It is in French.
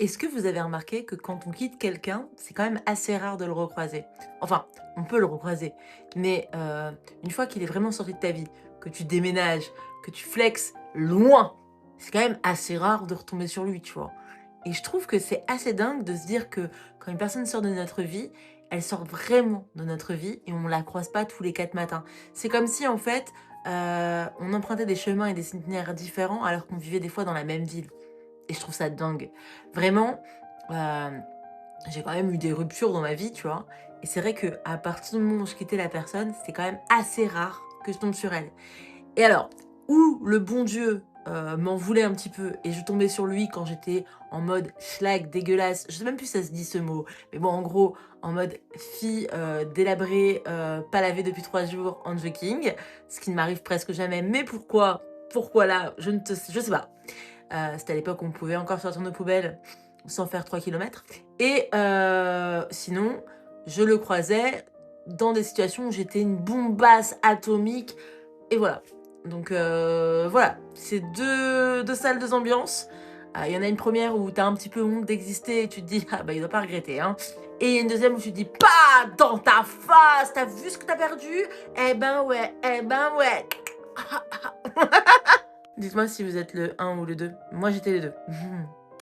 Est-ce que vous avez remarqué que quand on quitte quelqu'un, c'est quand même assez rare de le recroiser? Enfin, on peut le recroiser, mais une fois qu'il est vraiment sorti de ta vie, que tu déménages, que tu flexes loin, c'est quand même assez rare de retomber sur lui, tu vois? Et je trouve que c'est assez dingue de se dire que quand une personne sort de notre vie, elle sort vraiment de notre vie et on la croise pas tous les 4 matins. C'est comme si en fait, on empruntait des chemins et des itinéraires différents alors qu'on vivait des fois dans la même ville. Et je trouve ça dingue. Vraiment, hem, j'ai quand même eu des ruptures dans ma vie, tu vois? Et c'est vrai qu'à partir du moment où je quittais la personne, c'était quand même assez rare que je tombe sur elle. Et alors, où le bon Dieu, m'en voulait un petit peu et je tombais sur lui quand j'étais en mode schlag dégueulasse, je sais même plus si ça se dit ce mot, mais bon, en gros, en mode fille, délabrée, pas lavée depuis 3 jours en jogging, ce qui ne m'arrive presque jamais. Mais pourquoi là? Je sais pas. C'était à l'époque où on pouvait encore sortir nos poubelles sans faire 3 kilomètres. Et sinon, je le croisais dans des situations où j'étais une bombasse atomique et voilà. Donc voilà, c'est deux salles, 2 ambiances. Il y en a une première où tu as un petit peu honte d'exister et tu te dis: «Ah bah, il doit pas regretter, hein». Et il y a une deuxième où tu te dis: «Pas dans ta face! Tu as vu ce que tu as perdu? Eh ben ouais, eh ben ouais!» Dites-moi si vous êtes le un ou le 2. Moi, j'étais les 2.